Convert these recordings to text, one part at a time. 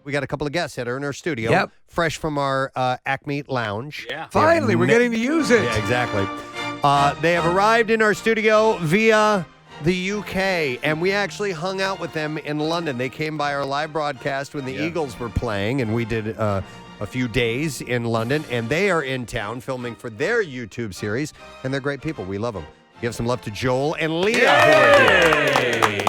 We got a couple of guests that are in our studio, fresh from our Acme Lounge. Yeah. Finally, we're getting to use it. Yeah, exactly. They have arrived in our studio via the UK, and we actually hung out with them in London. They came by our live broadcast when the Eagles were playing, and we did a few days in London, and they are in town filming for their YouTube series, and they're great people. We love them. Give some love to Joel and Lia.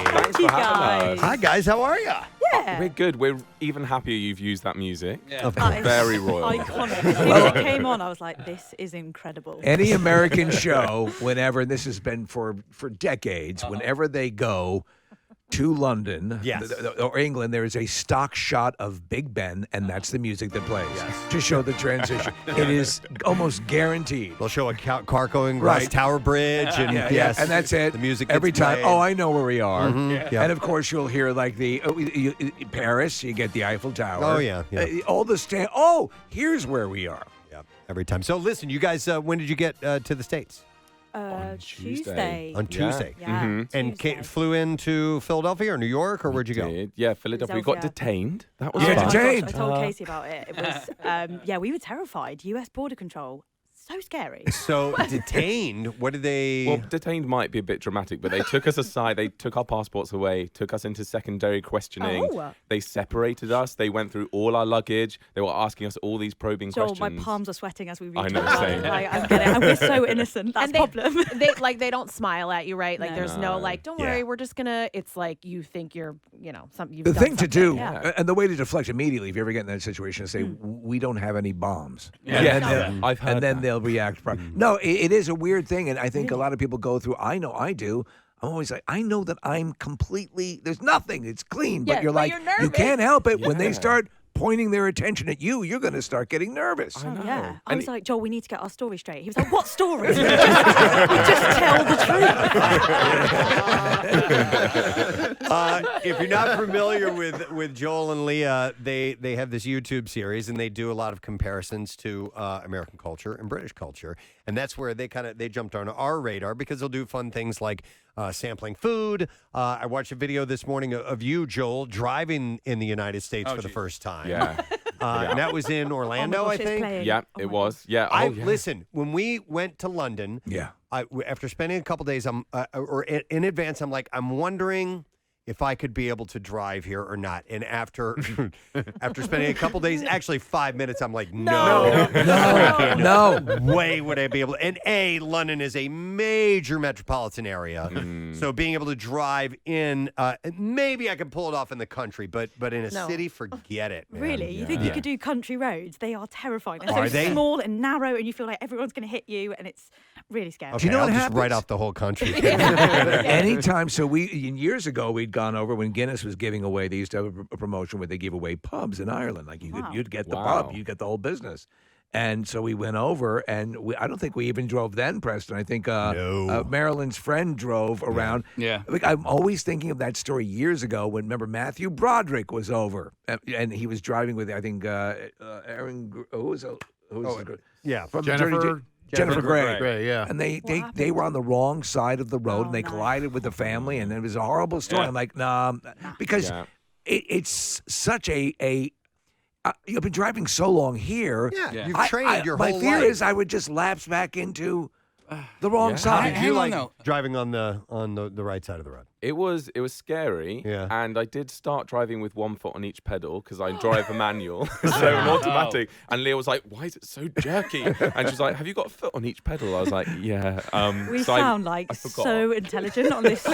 Thanks for having us. Hi, guys. How are you? Yeah. We're good. We're even happier you've used that music. Yeah. Very royal. Iconic. As soon as it came on, I was like, this is incredible. Any American show, whenever, and this has been for decades, whenever they go to London or England, there is a stock shot of Big Ben, and that's the music that plays to show the transition. It is almost guaranteed. They'll show a car going across Tower Bridge, and and that's it. The music every gets time. played. Oh, I know where we are. Yeah. And of course, you'll hear like the Paris. You get the Eiffel Tower. Oh yeah. All the stand. Oh, here's where we are. Yeah. Every time. So listen, you guys. When did you get to the States? Tuesday. On Tuesday. Yeah. And Tuesday. flew into Philadelphia or New York, or where'd you go? Yeah, Philadelphia. We got Philadelphia. detained. That was Yeah, fun. detained. I told Casey about it. It was, we were terrified. US border control. So scary. So detained. What did they? Well, detained might be a bit dramatic, but they took us aside. They took our passports away, took us into secondary questioning. Oh. They separated us. They went through all our luggage. They were asking us all these probing Joel, questions. my palms are sweating as we read I know, it. same. Like, I'm getting it. We're so innocent. That's And the problem. they don't smile at you, right? Like No. there's no like, don't worry, we're just gonna. It's like you think you're, something. The thing to do, Yeah. and the way to deflect immediately, if you ever get in that situation, is say, we don't have any bombs. Yeah, I've heard And then that. they'll react. No, it is a weird thing, and I think a lot of people go through. I know I do. I'm always like, I know that I'm completely. There's nothing. It's clean, but Yeah, you're but like, you're you nervous. can't help it when they start pointing their attention at you. You're going to start getting nervous. Oh, yeah. I And was like, Joel, we need to get our story straight. He was like, what story? we just tell the truth. If you're not familiar with Joel and Lia, they have this YouTube series, and they do a lot of comparisons to American culture and British culture, and that's where they jumped on our radar because they'll do fun things like sampling food. I watched a video this morning of you, Joel, driving in the United States for the first time. Yeah. And that was in Orlando, gosh, I it's think. playing. Yeah, Oh it my was. Yeah. Oh, yeah. Listen, when we went to London, after spending a couple days, in advance, I'm like, I'm wondering if I could be able to drive here or not. And after spending a couple days, actually 5 minutes, I'm like, no. Way would I be able to. And London is a major metropolitan area. So being able to drive in, maybe I could pull it off in the country, but in a city, forget it, man. Really? You think you could do country roads? They are terrifying. They're Are so they? small and narrow, and you feel like everyone's going to hit you, and it's really scary. Okay, Do you know I'll what just happens? write off the whole country. Anytime, so years ago we'd gone over when Guinness was giving away. They used to have a promotion where they give away pubs in Ireland. Like you'd get the pub, you'd get the whole business. And so we went over, and I don't think we even drove then, Preston. I think Marilyn's friend drove around. Yeah. Like, I'm always thinking of that story years ago when, remember, Matthew Broderick was over, and he was driving with, I think, Aaron. Who was Yeah. from Jennifer Grey. Grey, yeah. And they were on the wrong side of the road, and they collided with the family, and it was a horrible story. Yeah. I'm like, nah, because it's such a you've been driving so long here. Yeah. You've trained your whole my fear life. is I would just lapse back into the wrong side. Did you Hang on, like though. driving on the right side of the road? It was scary, and I did start driving with one foot on each pedal because I drive a manual, so an automatic. And Leah was like, "Why is it so jerky?" And she's like, "Have you got a foot on each pedal?" I was like, "Yeah." We so sound like forgot. so intelligent on this show.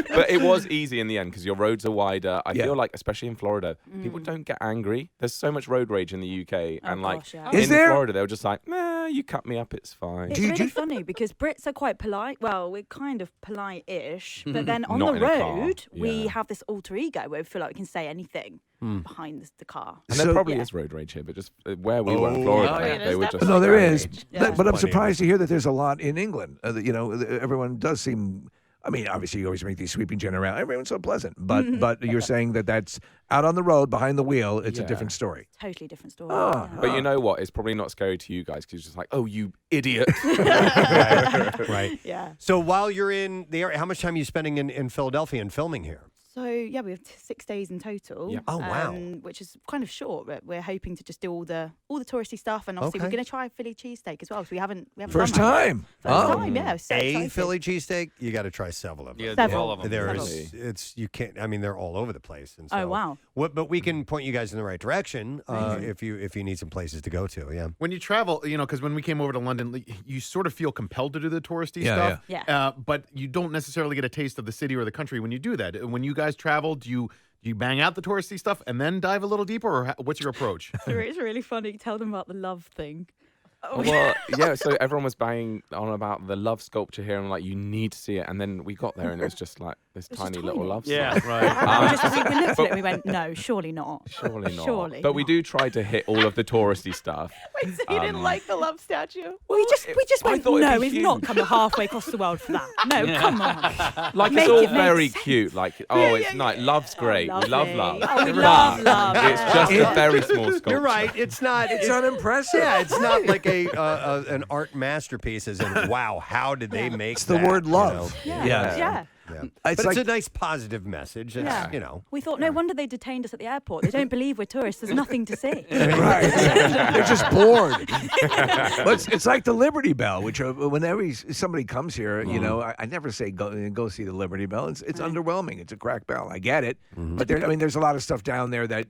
But it was easy in the end because your roads are wider. I Yeah. feel like, especially in Florida, people don't get angry. There's so much road rage in the UK, and like gosh, yeah. in Is there? Florida, they were just like, "Nah, you cut me up, it's fine." It's really funny because Brits are quite polite. Well, we're kind of polite-ish, but then on Not the in a car. road, we Yeah. have this alter ego where we feel like we can say anything behind the car. And So- there probably Yeah. is road rage here, but just where we were in Florida, yeah, they were there's just. No, there road is. rage. Yeah. But I'm Funny. surprised to hear that there's a lot in England. Everyone does seem. I mean, obviously, you always make these sweeping generalities. Everyone's so pleasant, but you're saying that's out on the road behind the wheel. It's a Yeah. different story. Totally different story. Oh. yeah. But you know what? It's probably not scary to you guys because it's just like, oh, you idiot. Right. Yeah. So while you're in the area, how much time are you spending in Philadelphia and filming here? So, yeah, we have 6 days in total. Yeah. Oh, wow. Which is kind of short, but we're hoping to just do all the touristy stuff. And obviously, we're going to try a Philly cheesesteak as well. So we haven't First done that yet. time. First time, yeah. So A excited. Philly cheesesteak, you got to try several of them. Yeah, Several. all of them. You can't. I mean, they're all over the place. And so, Oh, wow. But we can point you guys in the right direction if you need some places to go to. Yeah. When you travel, because when we came over to London, you sort of feel compelled to do the touristy stuff. Yeah. But you don't necessarily get a taste of the city or the country when you do that. When you guys travel, do you bang out the touristy stuff and then dive a little deeper, or what's your approach? It's really funny. Tell them about the love thing. Well, yeah, so everyone was banging on about the love sculpture here, and I'm like, you need to see it. And then we got there, and it was just like this tiny little love sign. Yeah, right. we looked at it and we went, no, surely not. Surely not. Surely but we not. do try to hit all of the touristy stuff. Wait, so you didn't like the love statue? We just I went, thought it'd no, be we've huge. not come halfway across the world for that. No, come on. Like, Make it's all it make very sense. cute. Like, it's nice. Love's great. We love love. Oh, we love love. It's just a very small sculpture. You're right. It's not. It's unimpressive. Yeah, it's not like an art masterpiece. As in, wow, how did they make It's the that, word you love. know? Yeah. Yeah. Yeah. It's But like it's a nice positive message. It's, Yeah. We thought, no wonder they detained us at the airport. They don't believe we're tourists. There's nothing to see. right. They're just bored. But it's like the Liberty Bell, which whenever somebody comes here, I never say go see the Liberty Bell. It's underwhelming. It's a crack bell. I get it, but there's a lot of stuff down there that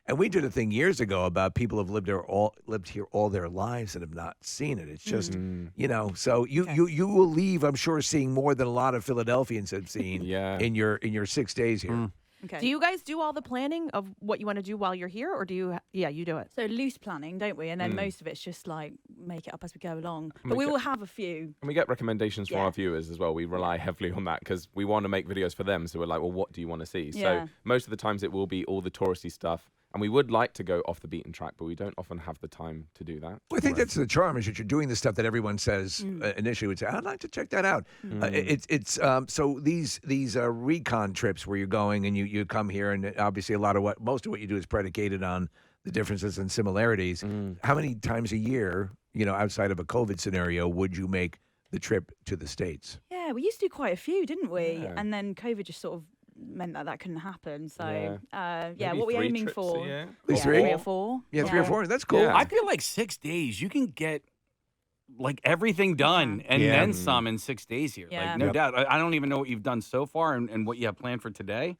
And we did a thing years ago about people have lived here all their lives and have not seen it. It's just so you will leave, I'm sure, seeing more than a lot of Philadelphians have seen in your 6 days here. Okay. Do you guys do all the planning of what you want to do while you're here, or do you? Yeah, you do it. So loose planning, don't we? And then most of it's just like make it up as we go along. But we will have a few. And we get recommendations from our viewers as well. We rely heavily on that because we want to make videos for them. So we're like, well, what do you want to see? Yeah. So most of the times it will be all the touristy stuff. And we would like to go off the beaten track, but we don't often have the time to do that. Well, I think that's the charm, is that you're doing the stuff that everyone says initially would say, I'd like to check that out. So these recon trips where you're going and you come here, and obviously most of what you do is predicated on the differences and similarities. How many times a year, outside of a COVID scenario, would you make the trip to the States? Yeah, we used to do quite a few, didn't we? Yeah. And then COVID just sort of meant that couldn't happen. So, Maybe what we're 3 aiming trips for? a year? At least 3? 3 or 4. Yeah, 3 or 4. That's cool. Yeah. I feel like 6 days, you can get like everything done and then some in 6 days here. Yeah. Like, no doubt. I don't even know what you've done so far and what you have planned for today.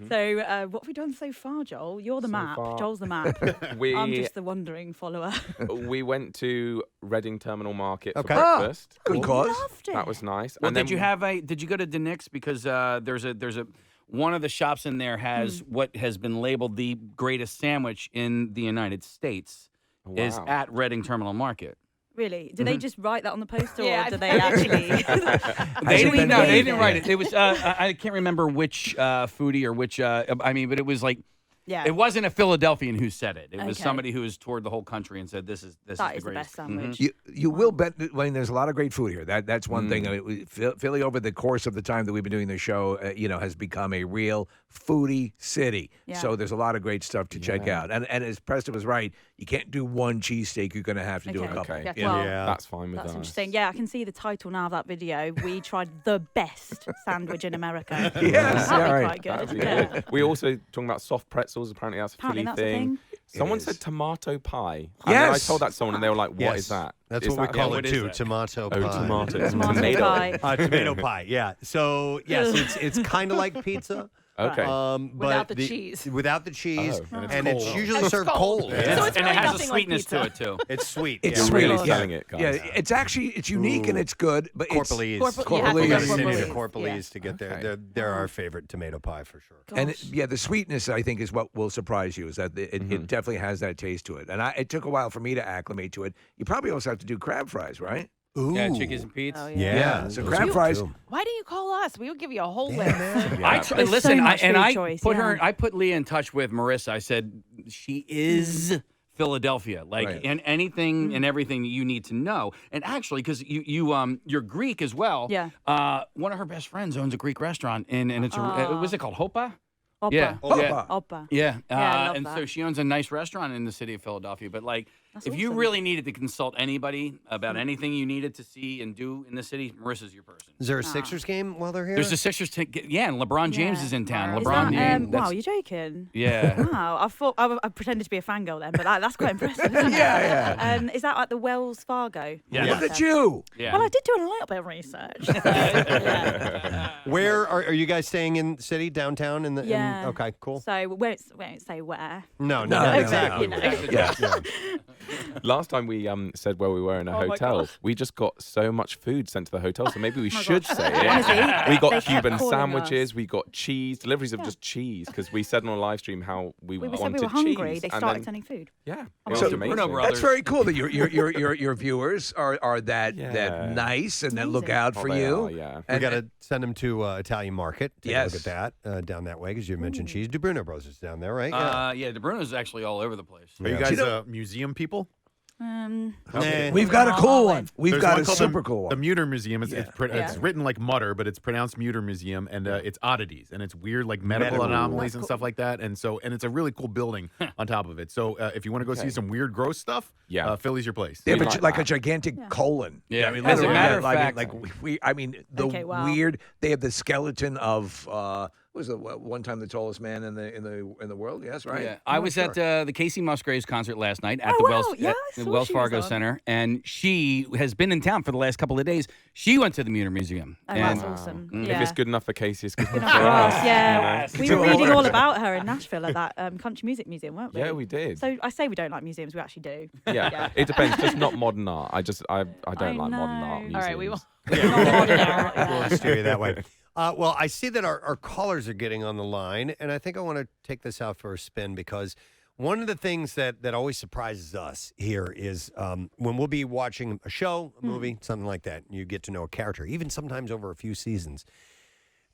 So, what have we done so far, Joel? You're the map. far- Joel's the map. I'm just the wandering follower. We went to Reading Terminal Market for Okay. breakfast. Good cause. Loved it. That was nice. Well, and did then you go to Dialects? Because there's a one of the shops in there has what has been labeled the greatest sandwich in the United States is Wow. at Reading Terminal Market. Really? Did they just write that on the poster, Yeah, or did they actually? They been didn't, no, there. they didn't write it. It was I can't remember which foodie or which but it was like Yeah. it wasn't a Philadelphian who said it. It was Okay. somebody who has toured the whole country and said this is That is the the greatest. best sandwich. You will bet. There's a lot of great food here. That's one thing. I mean, Philly, over the course of the time that we've been doing the show, has become a real foodie city. Yeah. So there's a lot of great stuff to check out. And as Preston was right, you can't do one cheesesteak. You're going to have to do a Okay. couple. Okay. Yeah, well, That's fine with That's us. interesting. Yeah, I can see the title now of that video. We tried the best sandwich in America. Yes, That'd be right. quite good. That'd be yeah. good. We also talking about soft pretzels. Apparently that's a Apparently Philly that's a thing. Someone It said is. tomato pie. And then I Yes. told that to someone and they were like, "What is that?" That's Is what we that- call what it is too. that? Tomato Oh, pie. tomatoes. Tomato Tomato. pie. Tomato pie. Yeah. So yes, it's kind of like pizza. Okay. But Without the cheese. Without the cheese, Oh, and it's cold. usually served cold. So it's and really it has a nothing like sweetness to pizza. it too. It's sweet. It's yeah. You're really sweet. selling it, guys. Yeah, it's unique and it's good, but Corporalese. Corporalese. We got to Yeah, send you to Corporalese. Corporalese to get there. Okay. They're our favorite tomato pie for sure. And the sweetness, I think, is what will surprise you. Is that it definitely has that taste to it. And it took a while for me to acclimate to it. You probably also have to do crab fries, right? Ooh. Yeah, chickens and Pete's. Oh, Yeah. So those crab are fries. good. Why do you call us? We will give you a whole list. There's Listen, so much food I choice, put yeah. I put Leah in touch with Marissa. I said she is Philadelphia, like Right. and anything and everything that you need to know. And actually, because you're Greek as well. Yeah. One of her best friends owns a Greek restaurant, and it's what's it called? Hopa. Oppa. Yeah. Oppa. Yeah. Oppa. Yeah, I love and that. so she owns a nice restaurant in the city of Philadelphia. But like, If you really needed to consult anybody about anything you needed to see and do in the city, Marissa's your person. Is there a Sixers game while they're here? There's a Sixers and LeBron James is in town. Is LeBron that, James. wow, you're joking? Yeah. Wow, I thought I pretended to be a fangirl then, but that's quite impressive. Isn't Yeah, it? Is that like the Wells Fargo? Yeah. Look at you. Yeah. Well, I did do a little bit of research. So, yeah. Where are you guys staying in the city, downtown? Yeah. Okay, cool. So we won't say where. No, exactly. no. Yeah. Last time we said where we were in a hotel, we just got so much food sent to the hotel, so maybe we should say it. Honestly, We got they kept Cuban calling sandwiches, us. we got cheese, deliveries of just cheese, because we said on a live stream how we We wanted said we were hungry. cheese. They and started then, sending food. yeah, Oh, it So was Bruno amazing. Brothers. That's very cool that your viewers are that nice and that look Amazing. out for they you. are, yeah. We got to send them to Italian Market. Take a look Yes. at that down that way, because you mentioned cheese. DeBruno Bros is down there, right? Yeah, De Bruno's actually all over the place. Are you guys museum people? We've got a cool one. We've There's got one a called super cool The one. Muter Museum. It's written like mutter, but it's pronounced Muter Museum, and it's oddities, and it's weird like medical anomalies and stuff like that. And it's a really cool building on top of it. So if you want to go see some weird, gross stuff, Philly's your place. They have like like a that. gigantic colon. Yeah. I mean, As a literally, matter of I mean, fact- the Okay, wow. weird. They have the skeleton of what was the one time the tallest man in the world? Yes, right. Yeah, I was at the Casey Musgraves concert last night at Oh, the wow. Wells Yeah, at I the saw Wells she was Fargo on. Center, and she has been in town for the last couple of days. She went to the Muter Museum. Oh, and that's awesome. If Yeah. it's good enough for Casey, it's good Good enough for enough for us. us, yeah. you know? We were reading all about her in Nashville at that country music museum, weren't we? Yeah, we did. So I say we don't like museums, we actually do. Yeah, it depends. Just not modern art. I don't like modern art museums. All right, we will. We'll steer you that way. Well, I see that our callers are getting on the line, and I think I want to take this out for a spin, because one of the things that always surprises us here is when we'll be watching a show, a movie, something like that, and you get to know a character, even sometimes over a few seasons,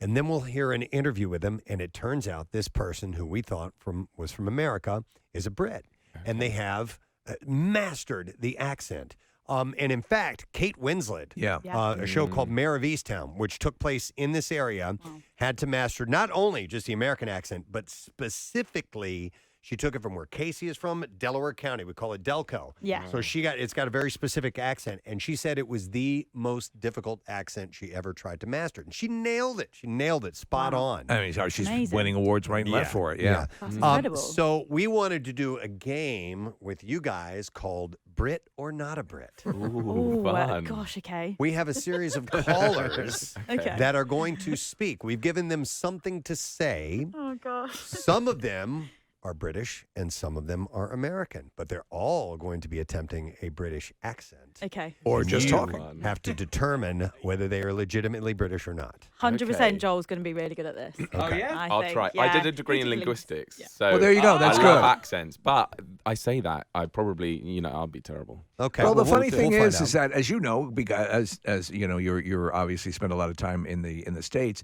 and then we'll hear an interview with them, and it turns out this person who we thought was from America is a Brit, and they have mastered the accent. And in fact, Kate Winslet, a show called Mayor of Easttown, which took place in this area, had to master not only just the American accent, but specifically, she took it from where Casey is from, Delaware County. We call it Delco. Yeah. So it's got a very specific accent, and she said it was the most difficult accent she ever tried to master. And she nailed it. She nailed it spot on. I mean, she's Amazing. winning awards right and left for it. Yeah. That's incredible. So we wanted to do a game with you guys called Brit or Not a Brit. Ooh, fun. gosh, okay. We have a series of callers Okay. that are going to speak. We've given them something to say. Oh, gosh. Some of them are British and some of them are American, but they're all going to be attempting a British accent. Okay. Or And just you talking. have to determine whether they are legitimately British or not. 100% Joel's going to be really good at this. Oh yeah. I I'll think. try. Yeah. I did a degree He in did linguistics, Yeah. so Well, there you go. That's I good. love accents, but I say that I probably, I'll be terrible. Okay. Well, the funny we'll thing find is out. that, as you know, because as you know, you're obviously spent a lot of time in the States.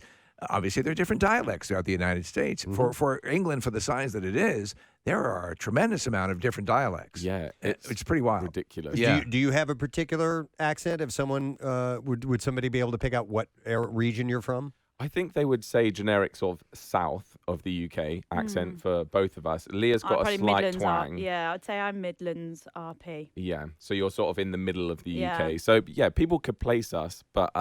Obviously, there are different dialects throughout the United States. For England, for the size that it is, there are a tremendous amount of different dialects. Yeah, it's pretty wild. Ridiculous. Yeah. Do you have a particular accent? If someone would somebody be able to pick out what region you're from? I think they would say generic sort of south of the UK accent for both of us. Leah's got a Probably slight Midlands twang. yeah, I'd say I'm Midlands RP. Yeah, so you're sort of in the middle of the Yeah. UK. So yeah, people could place us, but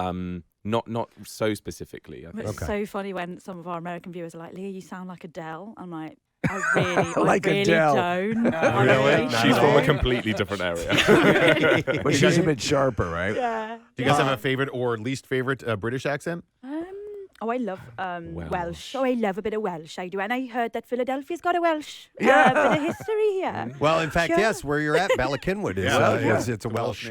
not so specifically. I think. It's so funny when some of our American viewers are like, Leah, you sound like Adele. I'm like, I really, Like I really Adele. don't. I really She's from a don't. completely different area. But she's a bit sharper, right? Yeah. Do you guys have a favorite or least favorite British accent? I love Welsh. Welsh. Oh, I love a bit of Welsh. I do. And I heard that Philadelphia's got a Welsh Yeah. bit of history here. Well, in fact, Sure. yes, where you're at, Balakinwood is it's a Welsh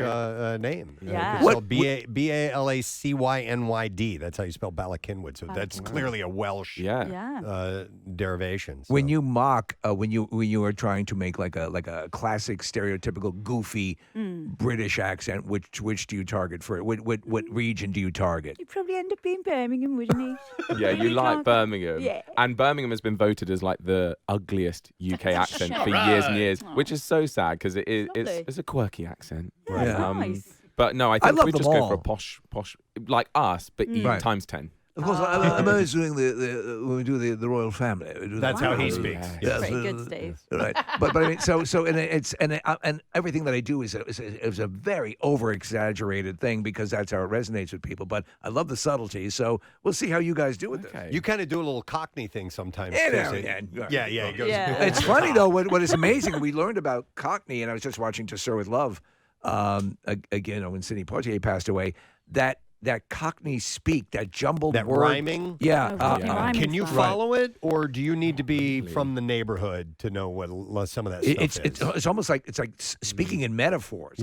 name. Yeah. It's spelled Balacynydd. That's how you spell Balakinwood. So that's clearly a Welsh Yeah. derivation. So. When you mock, when you are trying to make like a classic, stereotypical, goofy British accent, which do you target for it? What region do you target? You'd probably end up being Birmingham, wouldn't you? Yeah, you like Birmingham. Yeah. And Birmingham has been voted as like the ugliest UK accent for years and years, which is so sad because it's a quirky accent. Yeah, nice. But no, I think love we them just go all. for a posh like us, but Right. times 10. Of course, I'm always doing when we do the royal family. We do That's how he speaks. Yes. Pretty good, Steve. Right, but I mean, so and everything that I do is a very over exaggerated thing because that's how it resonates with people. But I love the subtleties, so we'll see how you guys do with this. You kind of do a little Cockney thing sometimes. Yeah, It goes. Yeah. It's funny though. What is amazing? We learned about Cockney, and I was just watching To Sir with Love. Again, when Sidney Poitier passed away, that Cockney speak, that jumbled that word, rhyming. Yeah. Can you follow it, or do you need to be from the neighborhood to know what some of that stuff is? It's almost like speaking in metaphors.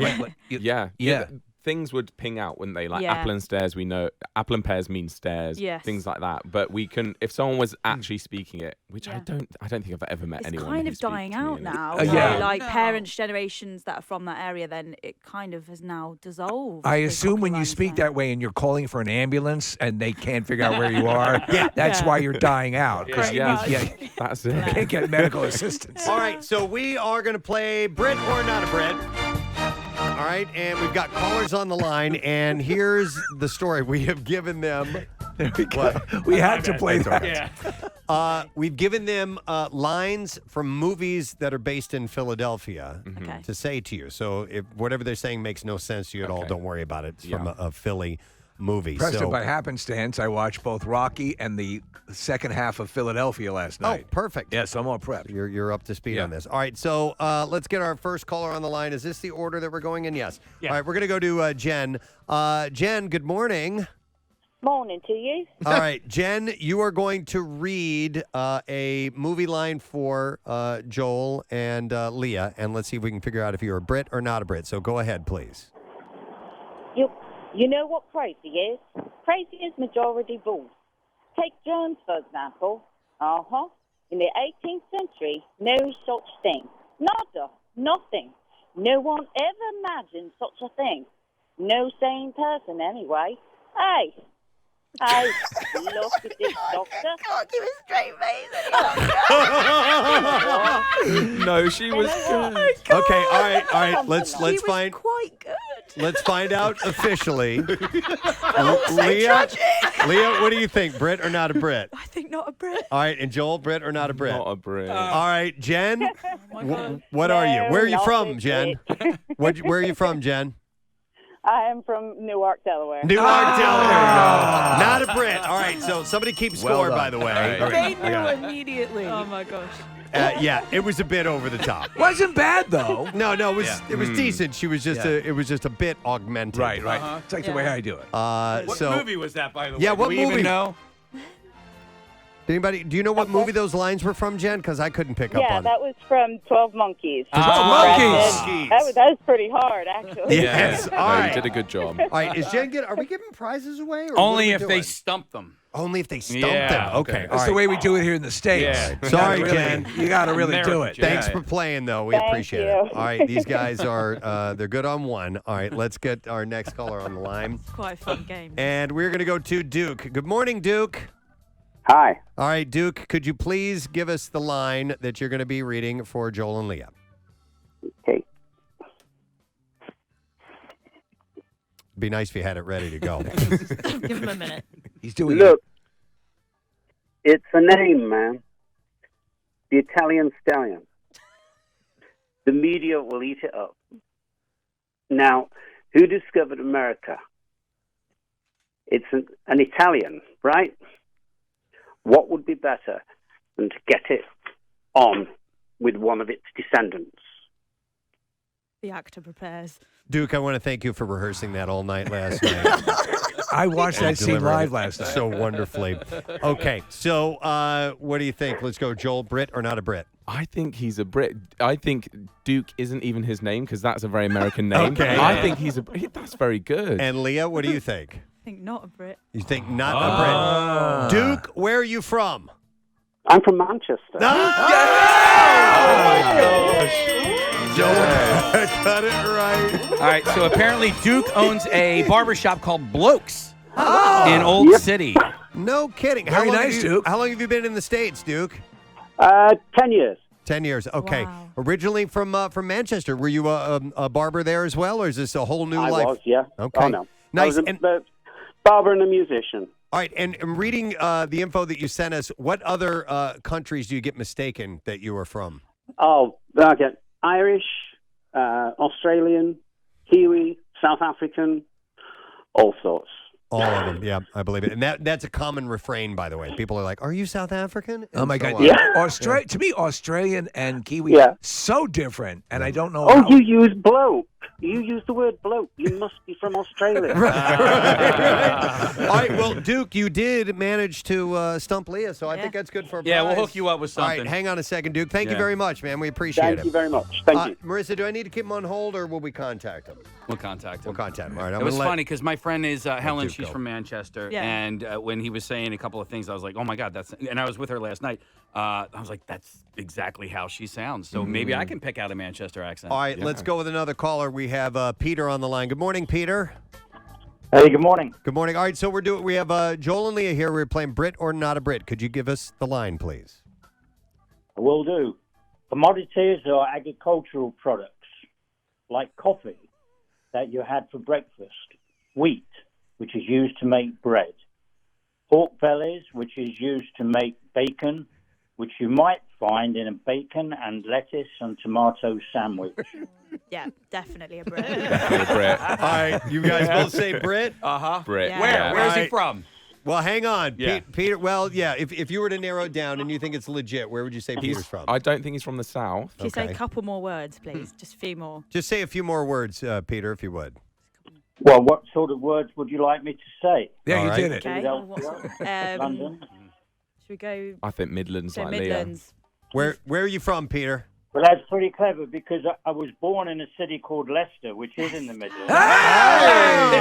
Yeah. Yeah. Things would ping out, wouldn't they? Like Yeah. apple and stairs, we know apple and pears mean stairs, Yes. things like that. But we can, if someone was actually speaking it, which Yeah. I don't think I've ever met It's anyone. kind who of dying speaks to me out in now. Yeah. So, like parents' generations that are from that area, then it kind of has now dissolved. I the assume when you Cockney speak slang. that way and you're calling for an ambulance and they can't figure out where you are, that's why you're dying out. 'Cause Yeah, you that's it. can't get medical assistance. All right, so we are going to play Brit or Not a Brit. All right, and we've got callers on the line, and here's the story. We have given them. There we go. We had to play that. Yeah. We've given them lines from movies that are based in Philadelphia Okay. to say to you. So if whatever they're saying makes no sense to you at all, don't worry about it. It's from a Philly movie. Preston, so, by happenstance, I watched both Rocky and the second half of Philadelphia last night. Oh, perfect. Yes, I'm all prepped. You're up to speed Yeah. on this. All right, so let's get our first caller on the line. Is this the order that we're going in? Yes. Yeah. All right, we're going to go to Jen. Jen, good morning. Morning to you. All right, Jen, you are going to read a movie line for Joel and Leah, and let's see if we can figure out if you're a Brit or not a Brit. So go ahead, please. You know what crazy is? Crazy is majority vote. Take germs, for example. In the 18th century, no such thing. Nada. Nothing. No one ever imagined such a thing. No sane person, anyway. Hey, look at this doctor. Can't give a straight face. No, she was good. Okay, all right. Let's She find. was quite good. Let's find out officially. Also Leah, tragic. Leah, what do you think, Brit or not a Brit? I think not a Brit. All right, and Joel, Brit or not a Brit? Not a Brit. All right, Jen, what are you? No, Where are you not from, a Jen? Where are you from, Jen? I am from Newark, Delaware. Newark, Delaware. Not a Brit. All right, so somebody keeps score, by the way. All They knew immediately. Oh my gosh. Yeah, it was a bit over the top. Wasn't bad though. No, it was decent. She was just it was just a bit augmented. Right. It's like the way I do it. What movie was that, by the way? Yeah, what Do we movie? even know? Anybody? Do you know what movie those lines were from, Jen? Because I couldn't pick up Yeah, on that was from 12 Monkeys. Monkeys. That was pretty hard, actually. Yes. All No, right. you did a good job. All right. Is Jen are we giving prizes away? Or Only what are if we they doing? stump them. Only if they stump Yeah, them. Okay. okay. All That's the right. way we do it here in the States. Yeah. You Sorry, gotta really- Jen. You got to really do it. Thanks Yeah. for playing, though. We Thank appreciate you. it. All right. These guys are they're good on one. All right. Let's get our next caller on the line. Quite a fun game. And we're going to go to Duke. Good morning, Duke. Hi. All right, Duke, could you please give us the line that you're going to be reading for Joel and Leah? Okay. Be nice if you had it ready to go. Give him a minute. He's doing Look, it's a name, man. The Italian stallion. The media will eat it up. Now, who discovered America? It's an Italian, right? What would be better than to get it on with one of its descendants? The actor prepares. Duke, I want to thank you for rehearsing that all night last night. I watched that scene Delivering live it last night. so wonderfully. Okay, so what do you think? Let's go, Joel, Brit or not a Brit? I think he's a Brit. I think Duke isn't even his name because that's a very American name. Okay. I think he's a Brit. That's very good. And Leah, what do you think? I think not a Brit. You think not a Brit? Duke, where are you from? I'm from Manchester. Joel got it right. All right, so apparently Duke owns a barbershop called Blokes in Old City. No kidding. Very nice, Duke. How long have you been in the States, Duke? 10 years. 10 years. Okay. Wow. Originally from Manchester. Were you a barber there as well, or is this a whole new I life? was, yeah. Okay. Oh, no. Nice. I was And a barber and a musician. All right, and reading the info that you sent us, what other countries do you get mistaken that you are from? Oh, okay. Irish, Australian, Kiwi, South African, all sorts. All of them, yeah, I believe it. And that's a common refrain, by the way. People are like, "Are you South African?" Oh my God! Yeah. To me, Australian and Kiwi, so different, and I don't know. Oh, you use bloke. You use the word bloke. You must be from Australia. All right, well, Duke, you did manage to stump Leah, so I think that's good for a prize. Yeah, we'll hook you up with something. All right, hang on a second, Duke. Thank you very much, man. We appreciate it. Thank you very much. Thank you. Marissa, do I need to keep him on hold, or will we contact him? We'll contact him. We'll contact him. All right. It was funny because my friend is Helen. Duke She's go. from Manchester, Yeah. and when he was saying a couple of things, I was like, "Oh my God, that's." And I was with her last night. I was like, "That's exactly how she sounds." So maybe I can pick out a Manchester accent. All right, let's go with another caller. We have Peter on the line. Good morning, Peter. Hey, good morning. Good morning. All right, so we have Joel and Lia here. We're playing Brit or Not a Brit. Could you give us the line, please? I will do. Commodities or agricultural products like coffee that you had for breakfast, wheat, which is used to make bread, pork bellies, which is used to make bacon, which you might find in a bacon and lettuce and tomato sandwich. Yeah, definitely a Brit. Brit. All right, you guys both say Brit? Brit. Yeah. Where's he Right. from? Well, hang on. Yeah. Peter, well, yeah, if you were to narrow it down and you think it's legit, where would you say Peter's from? I don't think he's from the south. Can you say a couple more words, please? Just a few more. Just say a few more words, Peter, if you would. Well, what sort of words would you like me to say? Yeah, All you right. did it. Okay. London? Should we go? I think Midlands, Say like Midlands. Where are you from, Peter? Well, that's pretty clever because I was born in a city called Leicester, which is in the Midlands. Wow.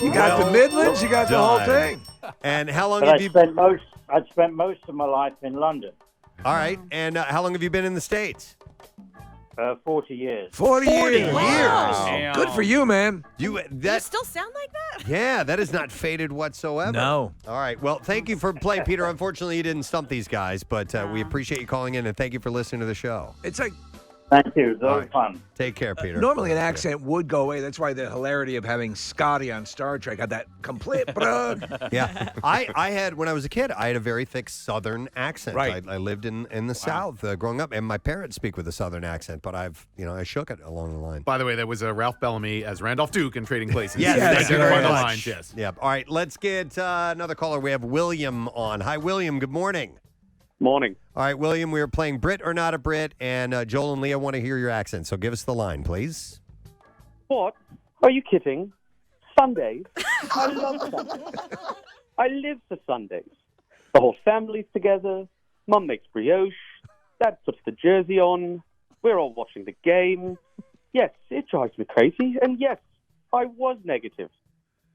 You got the Midlands. You got the whole done. thing. And how long But have I you spent most of my life in London. All right. And how long have you been in the States? 40 years. 40 years. Damn. Good for you, man. You still sound like that? Yeah, that is not faded whatsoever. No. All right. Well, thank you for playing, Peter. Unfortunately, you didn't stump these guys, but we appreciate you calling in and thank you for listening to the show. It's like Thank you. That All was right. fun. Take care, Peter. normally an accent would go away. That's why the hilarity of having Scotty on Star Trek had that complete. Yeah, I had when I was a kid, I had a very thick Southern accent. Right. I lived in the South growing up, and my parents speak with a Southern accent, but I shook it along the line. By the way, that was Ralph Bellamy as Randolph Duke in Trading Places. Yes, Yes, thank you very very much. much. Lines, yes. Yep. All right, let's get another caller. We have William on. Hi, William. Good morning. Morning. All right, William, we are playing Brit or Not a Brit, and Joel and Leah want to hear your accent, so give us the line, please. What? Are you kidding? Sundays? I love Sundays. I live for Sundays. The whole family's together. Mum makes brioche. Dad puts the jersey on. We're all watching the game. Yes, it drives me crazy. And yes, I was negative.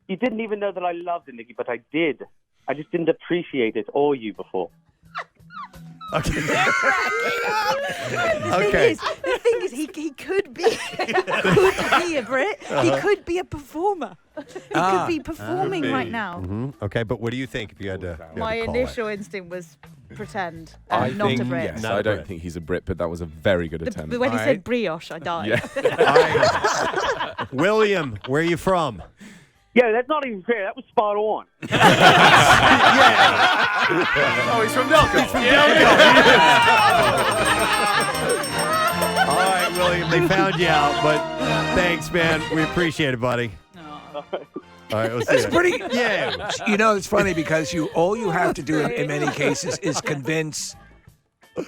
You didn't even know that I loved it, Nikki, but I did. I just didn't appreciate it or you before. Okay. The thing is, he could be a Brit. He could be a performer. He could be performing right now. Mm-hmm. Okay, but what do you think if you had to? My call initial instinct was pretend, I not think, a Brit. Yes, Not I a don't Brit. think he's a Brit, but that was a very good attempt. But when he All said right. brioche, I died. Yeah. All right. William, where are you from? Yeah, that's not even fair. That was spot on. Oh, he's from Delco. All right, William, they found you out, but thanks, man. We appreciate it, buddy. All right, we'll see That's you. pretty. Yeah. It's funny because all you have to do in many cases is convince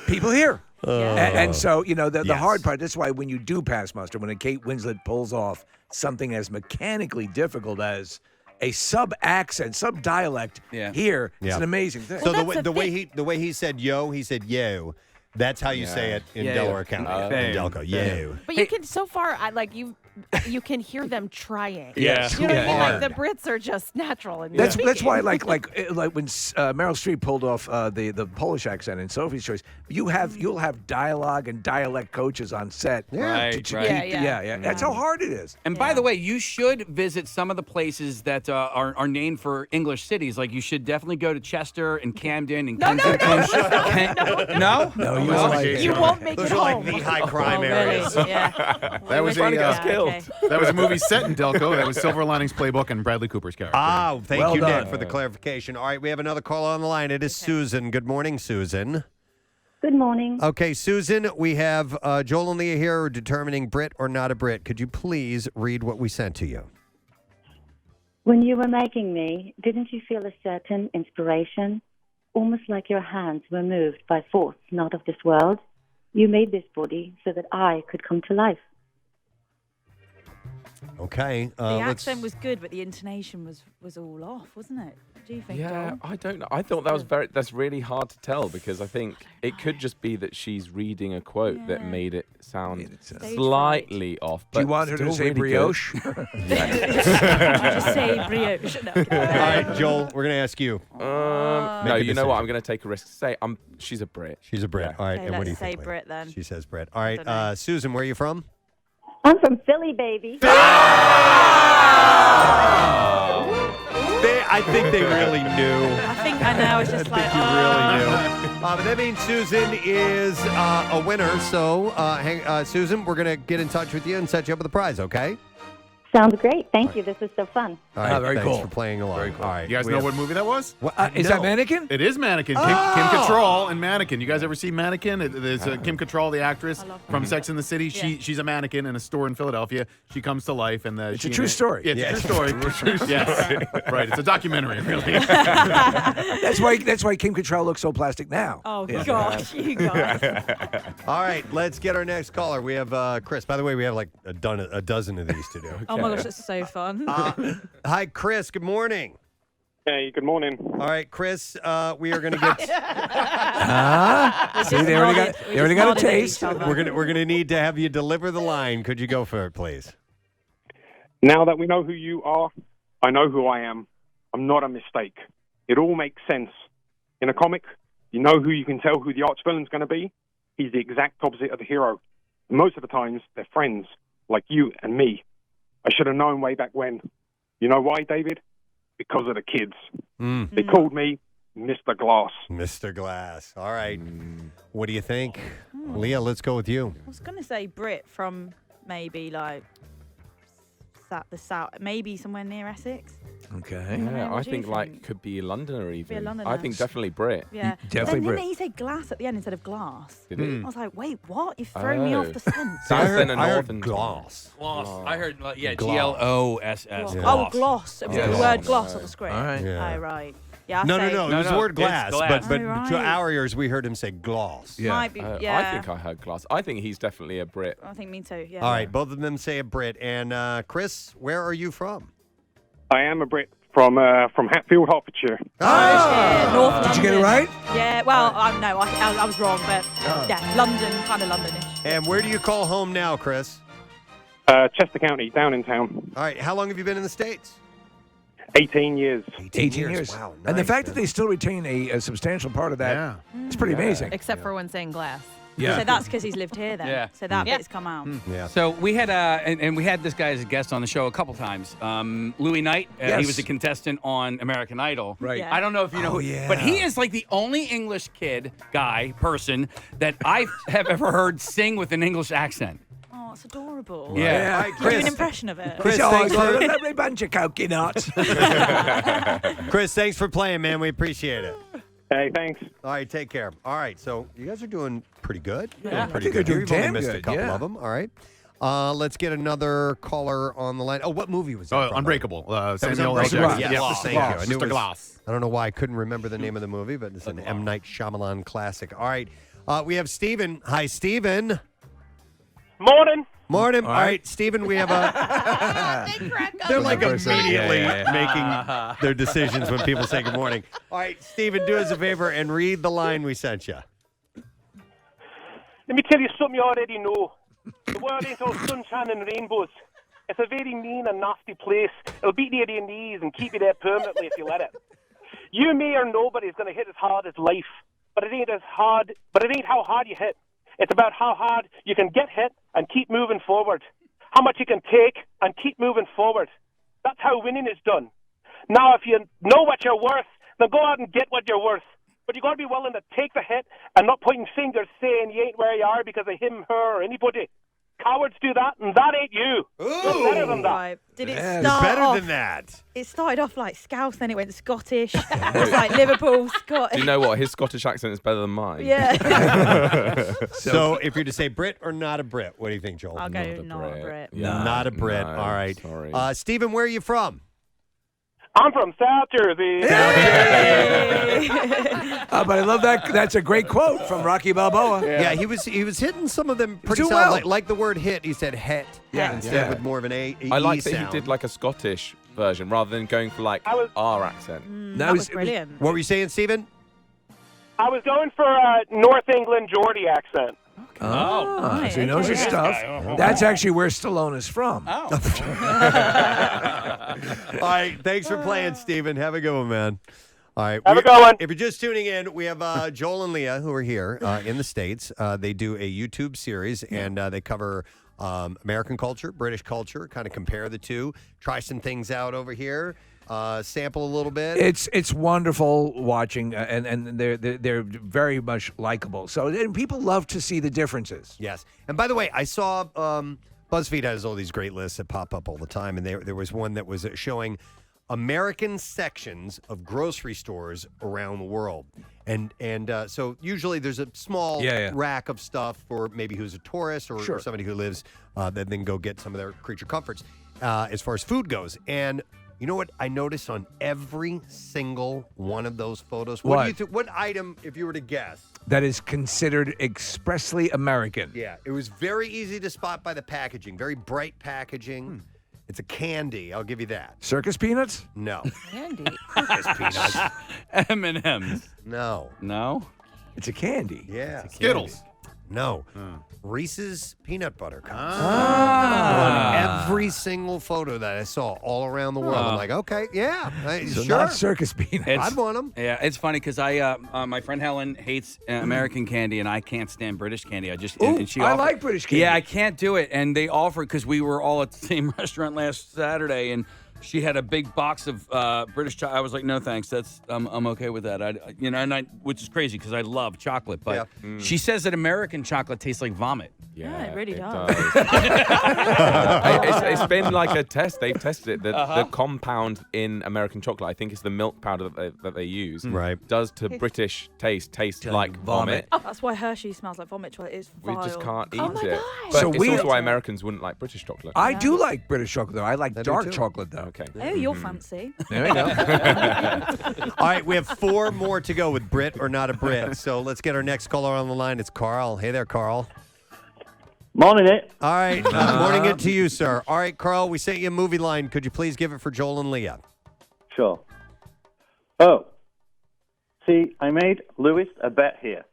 people here. And so, the hard part, that's why when you do pass muster, when a Kate Winslet pulls off something as mechanically difficult as a sub-accent, sub-dialect here, it's an amazing thing. So the way he said yo, he said yo. That's how you say it in Delaware County, in Delco. Yo. But you can so far, you can hear them trying. Yes. You know what I mean? Hard. Like the Brits are just natural. In That's speaking. why like when Meryl Streep pulled off the Polish accent in Sophie's Choice, you'll have dialogue and dialect coaches on set. Right, right. Yeah. That's how hard it is. And by the way, you should visit some of the places that are named for English cities. Like you should definitely go to Chester and Camden and Kensington. No, No, You won't make Those it are like home. the high crime Oh, areas. really? Yeah. That was Trying to get us a killed. Okay. That was a movie set in Delco. That was Silver Linings Playbook and Bradley Cooper's character. Ah, thank Well you, done. Ned, for the clarification. All right, we have another caller on the line. It is Susan. Good morning, Susan. Good morning. Okay, Susan, we have Joel and Lia here determining Brit or not a Brit. Could you please read what we sent to you? When you were making me, didn't you feel a certain inspiration? Almost like your hands were moved by force not of this world. You made this body so that I could come to life. Okay. The accent was good, but the intonation was all off, wasn't it? What do you think, Yeah, Joel? I don't know. I thought that's really hard to tell because I think it could just be that she's reading a quote that made it sound slightly off. Do you but want her to still say really brioche? good. Just say brioche. No. All right, Joel, we're going to ask you. No, Make a you know what? decision. I'm going to take a risk. Say she's a Brit. She's a Brit. Yeah. All right, Okay, and what do you let's say think? Lia? Brit then. She says Brit. All right, Susan, where are you from? I'm from Philly, baby. I think they really knew. I think I know. It's just like, You really knew. But that means Susan is a winner. So, Susan, we're going to get in touch with you and set you up with a prize, okay? Sounds great. Thank you. This was so fun. All right, very thanks cool. for playing along. Very cool. All right. You guys we know have- what movie that was? Is that Mannequin? It is Mannequin. Kim Cattrall and Mannequin. You guys ever see Mannequin? There's Kim Cattrall, the actress from Sex and the City. She's a mannequin in a store in Philadelphia. She comes to life, and It's a true story. Yeah, it's a true story. Yes, right. It's a documentary, really. That's why Kim Cattrall looks so plastic now. oh gosh, you guys. All right, let's get our next caller. We have Chris. By the way, we have like a dozen of these to do. Oh my gosh, that's so fun. Hi, Chris. Good morning. Hey, good morning. All right, Chris, we are going to get. See, they already got a taste. We're gonna need to have you deliver the line. Could you go for it, please? Now that we know who you are, I know who I am. I'm not a mistake. It all makes sense. In a comic, you know who you can tell who the arch villain's going to be? He's the exact opposite of the hero. Most of the times, they're friends, like you and me. I should have known way back when. You know why, David? Because of the kids. They called me Mr. Glass. Mr. Glass. All right. What do you think? Lia, let's go with you. I was going to say Brit from maybe like the south, maybe somewhere near Essex. Okay. Yeah, I what do you think like think? could be a Londoner even. a Londoner. I think definitely Brit. Yeah, Definitely But Brit. then he said glass at the end instead of glass. Did he? I was like, wait, what? You've thrown me off the scent. Sounds then a I heard northern Glass. Gloss. I heard, Gloss. Gloss. Yeah. Oh, gloss. It was Yeah. the word gloss on the script. All right. Yeah. Oh, right. Yeah. No. I'd say It was the word it's glass, glass. but Oh, right. to our ears, we heard him say gloss. Yeah. Might be, I yeah. think I heard Glass. I think he's definitely a Brit. I think me too. Yeah. All right, both of them say a Brit. And Chris, where are you from? I am a Brit from Hatfield, Hertfordshire. Yeah, North London. Did you get it right? Yeah. Well, no, I was wrong, but yeah, London, kind of Londonish. And where do you call home now, Chris? Chester County, down in town. All right, how long have you been in the States? 18 years. 18 years. Wow, And the nice, fact that man. they still retain a substantial part of that, Yeah. it's pretty amazing. Except for when saying glass. Yeah. So that's because he's lived here then. Yeah. So that bit's come out. Yeah. So we had and we had this guy as a guest on the show a couple times. Louis Knight, Yes. he was a contestant on American Idol. Right. Yeah. I don't know if you know, Oh, who, yeah. but he is like the only English person that I have ever heard sing with an English accent. Oh, it's adorable. Yeah. All right, Can you do an Chris. impression of it? Chris, Oh, thanks it's a for, lovely bunch of coconuts. Chris, thanks for playing, man. We appreciate it. Hey, thanks. All right, take care. All right, so you guys are doing pretty good. You're Yeah. doing pretty I think good. they're You've doing only damn missed a good, couple yeah. of them. All right. Let's get another caller on the line. Oh, what movie was that? Oh, from? Unbreakable. That was Samuel L. Unbreakable. Jackson. Yes, Yes. thank you. I knew it Mr. was- Glass. I don't know why I couldn't remember the name of the movie, but it's an M. Night Shyamalan classic. All right. We have Steven. Hi, Steven. Morning. Morning. All right, Steven, we have a... They're like immediately making their decisions when people say good morning. All right, Steven, do us a favor and read the line we sent you. Let me tell you something you already know. The world ain't all sunshine and rainbows. It's a very mean and nasty place. It'll beat you to your knees and keep you there permanently if you let it. You, me, or nobody's going to hit as hard as life, but it ain't how hard you hit. It's about how hard you can get hit and keep moving forward. How much you can take and keep moving forward. That's how winning is done. Now, if you know what you're worth, then go out and get what you're worth. But you got to be willing to take the hit and not pointing fingers saying you ain't where you are because of him, her, or anybody. cowards do that, and that ain't you. You're better than that. Right. Did it Yeah, start better off, than that. It started off like Scouse, then it went Scottish. It was like Liverpool, Do you know what? His Scottish accent is better than mine. Yeah. So if you're to say Brit or not a Brit, what do you think, Joel? I'll go not a Brit. Yeah. Not a Brit. No, All right. sorry. Stephen, where are you from? I'm from South Jersey. But I love that. That's a great quote from Rocky Balboa. Yeah, he was hitting some of them pretty doing solid. well. like the word hit, he said het. Yeah. Instead with more of an A. I like E that sound. he did like a Scottish version rather than going for like our accent. That was brilliant. What were you saying, Stephen? I was going for a North England Geordie accent. Oh, so he knows his okay. stuff. That's actually where Stallone is from. All right, thanks for playing, Stephen. Have a good one, man. All right. Have a good one. If you're just tuning in, we have Joel and Lia who are here in the States. They do a YouTube series, and they cover American culture, British culture, kind of compare the two, try some things out over here, sample a little bit. It's wonderful watching, and they're very much likable. So and people love to see the differences. Yes. And by the way, I saw BuzzFeed has all these great lists that pop up all the time, and there was one that was showing American sections of grocery stores around the world. And so usually there's a small rack of stuff for maybe who's a tourist or somebody who lives that then go get some of their creature comforts as far as food goes. And you know what I noticed on every single one of those photos? What do you think? What item, if you were to guess? That is considered expressly American. Yeah, it was very easy to spot by the packaging. Very bright packaging. It's a candy. I'll give you that. Circus peanuts? No. Candy. Circus peanuts. M&M's. No. No? It's a candy. Yeah. Skittles. No. Reese's peanut butter cups. On every single photo that I saw all around the world. I'm like, okay, yeah, So sure. not circus peanuts. I'd want them. Yeah, it's funny because my friend Helen hates American candy, and I can't stand British candy. I just and she I offered- like British candy. Yeah, I can't do it, and they offered because we were all at the same restaurant last Saturday, and she had a big box of British chocolate. I was like, no thanks, that's I'm okay with that. Which is crazy because I love chocolate, but she says that American chocolate tastes like vomit. Yeah, it really does. It's been like a test. They've tested it. The compound in American chocolate, I think it's the milk powder that they use, does to British taste like vomit. Oh, that's why Hershey smells like vomit chocolate. It's We vile. just can't eat Oh my it. God. But So it's we- also why Americans wouldn't like British chocolate. I do like British chocolate, though. I like do dark too. chocolate, though. Okay. Oh, you're fancy. There we go. All right, we have 4 more to go with Brit or not a Brit. So let's get our next caller on the line. It's Carl. Hey there, Carl. Morning, it. All right, morning it to you, sir. All right, Carl, we sent you a movie line. Could you please give it for Joel and Lia? Sure. Oh. See, I made Lewis a bet here.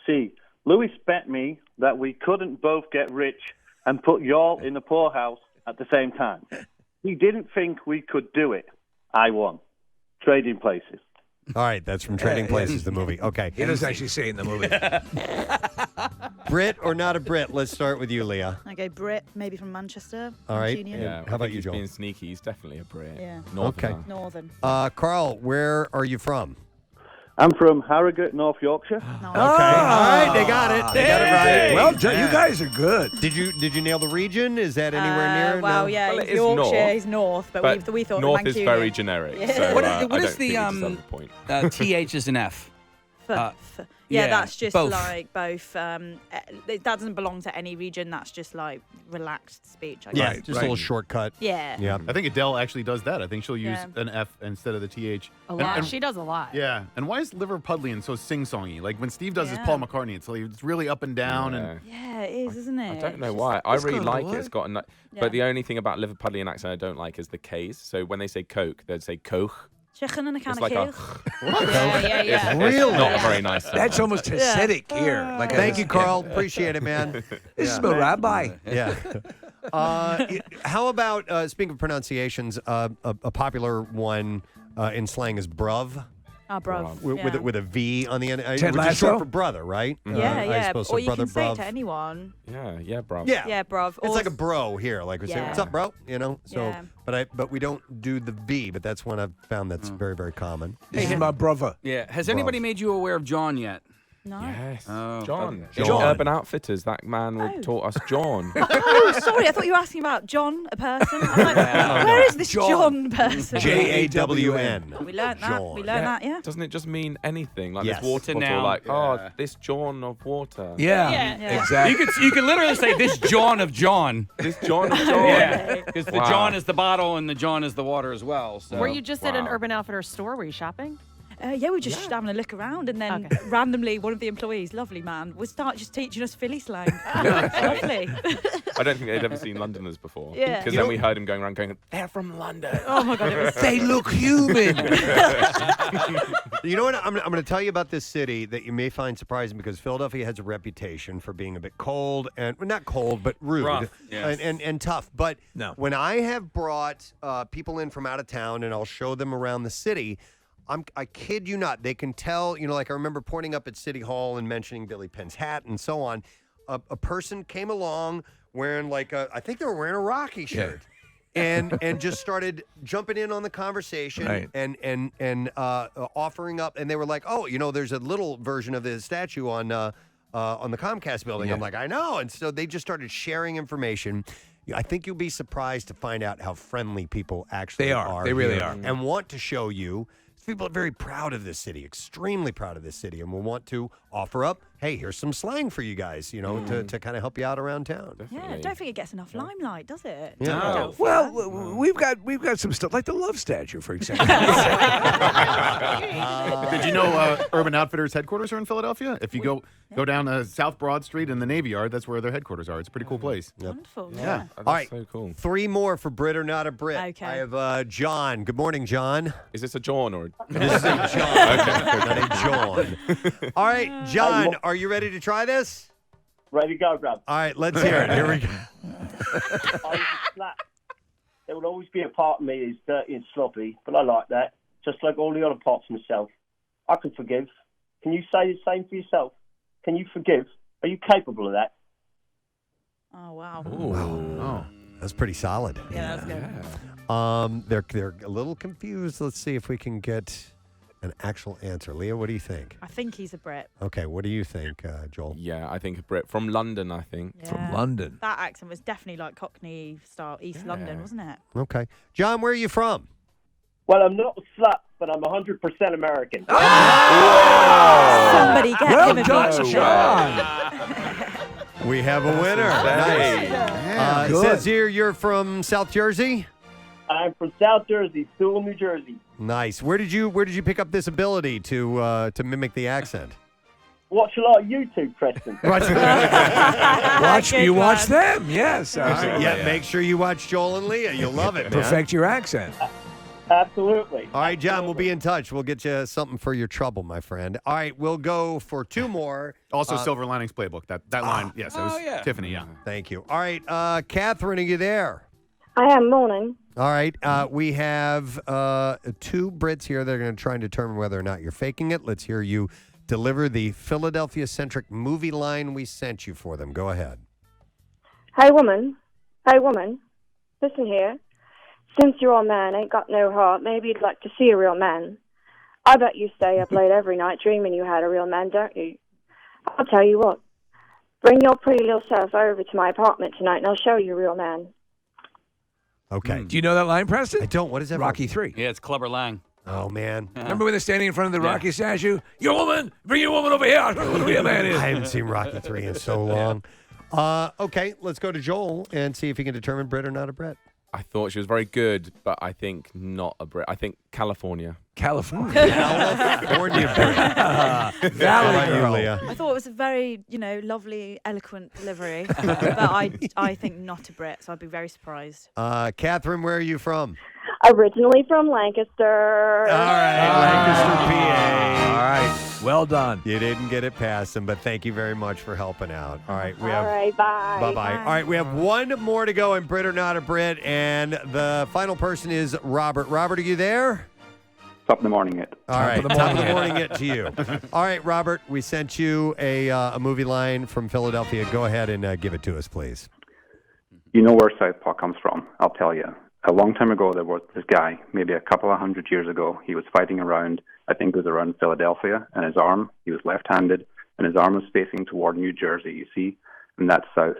See, Lewis bet me that we couldn't both get rich and put y'all in the poorhouse at the same time. He didn't think we could do it. I won. Trading Places. All right, that's from Trading Places, the movie. Okay. He doesn't actually say in the movie. Brit or not a Brit? Let's start with you, Leah. I go Brit, maybe from Manchester. All right. Junior. Yeah. How about I think you, he's Joel? being sneaky. He's definitely a Brit. Yeah. Northerner. Northern. Carl, where are you from? I'm from Harrogate, North Yorkshire. Okay. All right, they got it. They got it right. Well, you guys are good. Did you nail the region? Is that anywhere near? Well, No? yeah, Well, he's it is Yorkshire, north, he's north, but we thought North is Mancunian. very generic. Yeah. So What I is don't the think we deserve the point. TH is an F? Yeah, that's just both. like both. That doesn't belong to any region. That's just like relaxed speech. I Yeah, guess. just a little shortcut. Yeah. Yeah. I think Adele actually does that. I think she'll use an F instead of the TH. A lot. She does a lot. Yeah. And why is Liverpudlian so sing-songy? Like when Steve does his Paul McCartney, it's really up and down. And Yeah, it is, isn't it? I don't know It's why. I it's really kinda like it. what? It's got a but the only thing about Liverpudlian accent I don't like is the K's. So when they say Coke, they'd say Coke. Chicken and a can It's of like a Coke. Yeah. It's not a very nice sound. That's almost Hasidic here. Like Thank you, Carl. Appreciate it, man. This is my rabbi. Yeah. How about, speaking of pronunciations, a popular one in slang is bruv. Oh, bruv. With a V on the end. Ted which is Lasso? short for brother, right? Yeah, I yeah. suppose so. Or you brother, can say bruv. it to anyone. Yeah, bro. Yeah. Yeah, bruv. It's Or like a bro here. Like we say, Yeah. what's up, bro? You know? So, Yeah. but we don't do the V, but that's one I've found that's very, very common. This is my brother. Yeah. Has anybody made you aware of John yet? No. Yes. Oh, John. okay. In Urban Outfitters, that man would taught us John. Oh, sorry. I thought you were asking about John, a person. I'm like, where is this John person? J-A-W-N. We learnt that. We learnt that, yeah. Doesn't it just mean anything? Like Yes. this water To bottle, now. like, oh, this John of water. Yeah, exactly. You could literally say this John of John. This John of John. Yeah, because the John is the bottle and the John is the water as well. So. Were you just at an Urban Outfitters store? Were you shopping? Yeah, we were just having a look around, and then randomly, one of the employees, lovely man, would start just teaching us Philly slang. Lovely. I don't think they'd ever seen Londoners before. Yeah. Because then we heard him going around going, they're from London. Oh my God, it was They look human. You know what? I'm going to tell you about this city that you may find surprising because Philadelphia has a reputation for being a bit cold and well, not cold, but rude. Rough, yes. and tough. But No. when I have brought people in from out of town and I'll show them around the city, I kid you not, they can tell, like I remember pointing up at City Hall and mentioning Billy Penn's hat and so on. A person came along wearing I think they were wearing a Rocky shirt. And just started jumping in on the conversation Right. and offering up. And they were like, oh, there's a little version of the statue on the Comcast building. Yeah. I'm like, I know. And so they just started sharing information. I think you'll be surprised to find out how friendly people actually are. They really here are. And want to show you. People are very proud of this city, extremely proud of this city, and will want to offer up, hey, here's some slang for you guys, to kind of help you out around town. Yeah, I don't think it gets enough limelight, does it? Yeah. No. Well, we've got some stuff like the love statue, for example. Did you know Urban Outfitters headquarters are in Philadelphia? If you go down South Broad Street in the Navy Yard, that's where their headquarters are. It's a pretty cool place. Wonderful. Yeah. Oh, All right, so cool. 3 more for Brit or not a Brit. Okay. I have John. Good morning, John. Is this a John or This is a John. Not a John. All right, John, are you ready to try this? Ready to go, Rob. All right, let's hear it. Here we go. I was a flat. There will always be a part of me that's dirty and sloppy, but I like that. Just like all the other parts of myself. I can forgive. Can you say the same for yourself? Can you forgive? Are you capable of that? Oh, wow. Oh, that's pretty solid. Yeah, that's good. They're a little confused. Let's see if we can get an actual answer. Leah, what do you think? I think he's a Brit. Okay, what do you think, Joel? Yeah, I think a Brit. From London, I think. Yeah. From London. That accent was definitely like Cockney style, East London, wasn't it? Okay. John, where are you from? Well, I'm not a slut, but I'm 100% American. Somebody get Well him a done, beach. John. We have a winner. Nice. It says here you're from South Jersey? I'm from South Jersey, Sewell, New Jersey. Nice. Where did you pick up this ability to mimic the accent? Watch a lot of YouTube, Preston. Watch them. Yes. Yeah, make sure you watch Joel and Leah. You'll love it, man. Perfect your accent. Absolutely. All right, John, we'll be in touch. We'll get you something for your trouble, my friend. All right, we'll go for 2 more. Also, Silver Linings Playbook. That line, yes, it was Tiffany, yeah. Thank you. All right, Catherine, are you there? I am. Morning. All right, we have 2 Brits here that are going to try and determine whether or not you're faking it. Let's hear you deliver the Philadelphia-centric movie line we sent you for them. Go ahead. Hey, woman. Hey, woman. Listen here. Since your old man ain't got no heart, maybe you'd like to see a real man. I bet you stay up late every night dreaming you had a real man, don't you? I'll tell you what. Bring your pretty little self over to my apartment tonight, and I'll show you a real man. Okay. Do you know that line, Preston? I don't. What is that? Rocky 3. Yeah, it's Clubber Lang. Oh, man. Remember when they're standing in front of the Rocky statue? Your woman! Bring your woman over here! I'll show you who a man is. I haven't seen Rocky 3 in so long. Okay, let's go to Joel and see if he can determine Brit or not a Brit. I thought she was very good, but I think not a Brit. I think California. California Brit. Valley girl. Leah. I thought it was a very, lovely, eloquent delivery, but I think not a Brit, so I'd be very surprised. Catherine, where are you from? Originally from Lancaster. All right, Lancaster, PA. All right. Well done. You didn't get it past him, but thank you very much for helping out. All right, we have. All right, bye. Bye-bye. All right, we have 1 more to go in Brit or not a Brit, and the final person is Robert. Robert, are you there? Top of the morning, it. All right, top of the morning it to you. All right, Robert, we sent you a movie line from Philadelphia. Go ahead and give it to us, please. You know where South Park comes from. I'll tell you. A long time ago, there was this guy, maybe a couple of 100 years ago. He was fighting around, I think it was around Philadelphia, and his arm, he was left-handed, and his arm was facing toward New Jersey, you see, and that's south.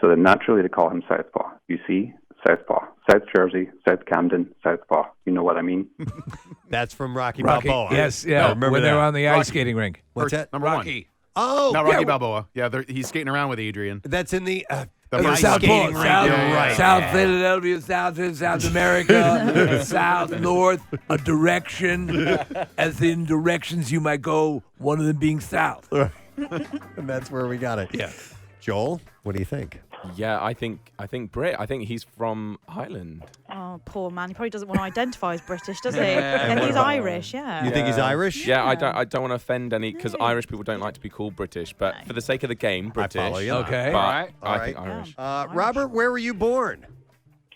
So then naturally they call him Southpaw. You see, Southpaw. South Jersey, South Camden, Southpaw. You know what I mean? That's from Rocky Balboa. Yes, yeah. I remember when they were that. on the ice skating rink. What's that? Number Rocky. Oh, Not Rocky Balboa. Yeah, he's skating around with Adrian. That's in the first South skating Pole, rink. South, Right. South Philadelphia, South America, South, North, a direction, as in directions you might go, one of them being south. And that's where we got it. Yeah. Joel, what do you think? Yeah, I think Brit. I think he's from Ireland. Oh, poor man. He probably doesn't want to identify as British, does he? Yeah. And he's Irish, yeah. You think he's Irish? Yeah, I don't want to offend any because Irish people don't like to be called British, but for the sake of the game, British. follow you. Okay. But All right. I think Irish. Robert, where were you born?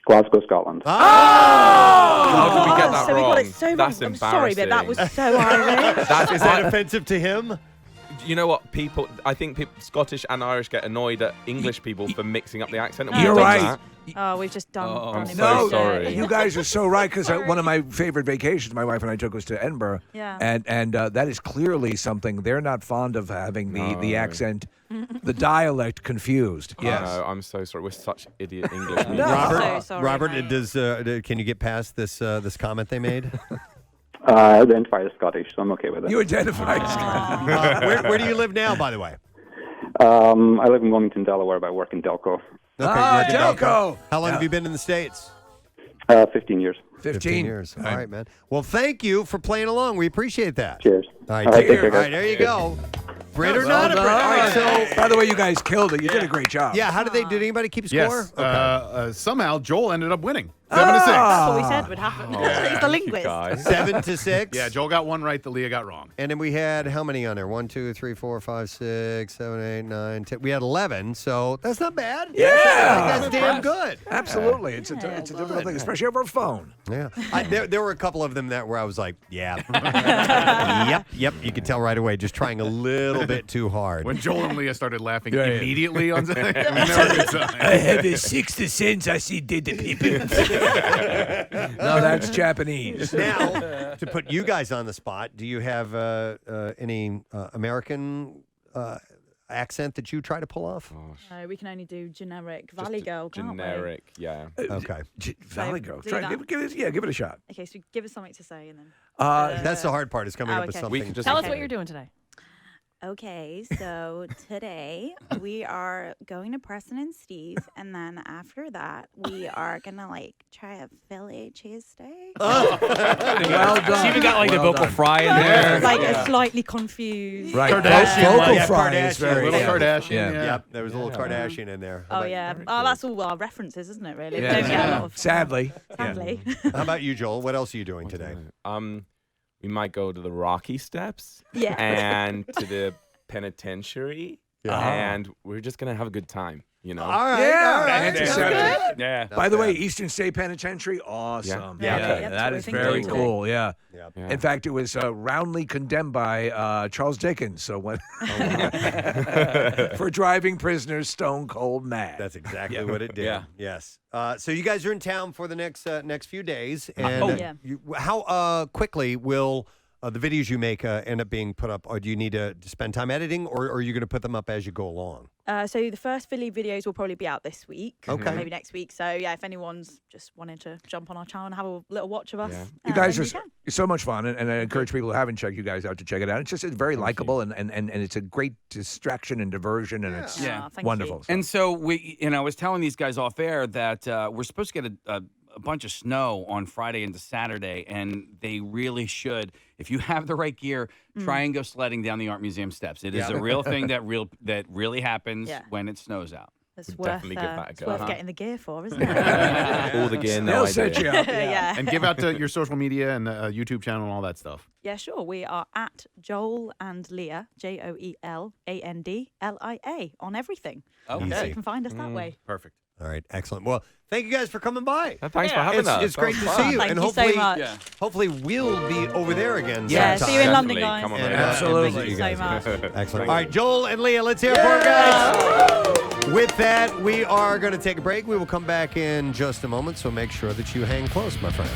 Glasgow, Scotland. How did we get that so we wrong? got it so wrong. That's I'm sorry, but that was embarrassing. so Irish. Is that offensive to him? You know what? I think Scottish and Irish get annoyed at English people for mixing up the accent. You're right. Oh, we've just done. I'm him so over. sorry. You guys are so right, because one of my favorite vacations my wife and I took was to Edinburgh. Yeah. And that is clearly something they're not fond of, having the accent, the dialect confused. Yes. No, I'm so sorry. We're such idiot English. people. Robert, So sorry, Robert, mate. can you get past this this comment they made? I identify as Scottish, so I'm okay with it. You identify as Where do you live now, by the way? I live in Wilmington, Delaware, but I work in Delco. Okay, you're at Delco. How long have you been in the States? 15 years. 15 years. All right, man. Well, thank you for playing along. We appreciate that. Cheers. All right, All right, take care. take care, All right, there you go. Brit or Well not a Brit. All right, so By the way, you guys killed it. You did a great job. yeah, how did they? Did anybody keep a Yes. score? Somehow Joel ended up winning. 7-6. That's what we said would happen. Oh, He's the thank you, linguist. guys. 7-6. Yeah, Joel got one right that Leah got wrong. And then we had how many on there? 1, 2, 3, 4, 5, 6, 7, 8, 9, 10. We had 11, so that's not bad. Yeah. That's damn good. Absolutely. It's a difficult thing, especially over a phone. Yeah. There were a couple of them that where I was like, yeah. Yep. You could tell right away, just trying a little bit too hard. When Joel and Leah started laughing Yeah, yeah. immediately on something, it was never a good sign. I have a sixth sense. I see dead people. No, that's Japanese. Now, to put you guys on the spot, do you have any American accent that you try to pull off? No, we can only do generic Valley Girl, can't Generic, yeah. Okay. Valley Girl. do Try, that. give it a shot. we? Okay, so give us something to say and then. That's the hard part, is coming Oh, up with okay. something. We can just Tell us what you're doing today. Okay, so today we are going to Preston and Steve, and then after that we are gonna try a Philly cheesesteak. Well done. She's even got the Well vocal done. fry in there. Like a slightly confused. Right. Kardashian, Vocal yeah, fry Kardashian, is very little yeah. Kardashian. Yeah. Yep, there was a little Kardashian in there. How Oh about- yeah. Oh, that's all our references, isn't it? Really. Yeah. We don't get a lot of. Sadly. Sadly. How about you, Joel? What else are you doing today? We might go to the Rocky Steps. Yeah. And to the penitentiary. Yeah. And we're just gonna have a good time, you know. All right. Yeah. all right. Antiseptic. Yeah. By the way, Eastern State Penitentiary, awesome. Yeah. Okay. Yeah, that that's is what we're very thinking cool. Yeah. Yeah. Yeah. In fact, it was roundly condemned by Charles Dickens. So when for driving prisoners stone cold mad. That's exactly what it did. Yeah. Yes. So you guys are in town for the next few days, and Oh, yeah. how quickly will the videos you make end up being put up? Or do you need to spend time editing, or are you going to put them up as you go along? So the first Philly videos will probably be out this week. Okay. Maybe next week. So yeah, if anyone's just wanted to jump on our channel and have a little watch of us, Yeah. You guys then are you can. so much fun, and I encourage people who haven't checked you guys out to check it out. It's very likable, and it's a great distraction and diversion, and it's Yeah. Thank wonderful. you. And so I was telling these guys off air that we're supposed to get a bunch of snow on Friday into Saturday, and they really should. If you have the right gear, try and go sledding down the Art Museum steps. It is a real thing that really happens Yeah. when it snows out. It's We'd worth, definitely give that a it's go. worth Uh-huh. getting the gear for, isn't it? All the gear, no They'll idea. set you up. yeah. And give out your social media and YouTube channel and all that stuff. Yeah, sure. We are at Joel and Lia, JoelAndLia on everything. Okay. So you can find us that way. Perfect. All right. Excellent. Well, thank you guys for coming by. Thanks for having us. It's great to see you, Thank and you so hopefully, much. Yeah. hopefully we'll be over there again. Yeah, sometime. see you in London, Definitely. guys. Come on, And, man. Absolutely. Thank you so much. Excellent. All right, Joel and Leah, let's hear it for it, guys. With that, we are going to take a break. We will come back in just a moment, so make sure that you hang close, my friend.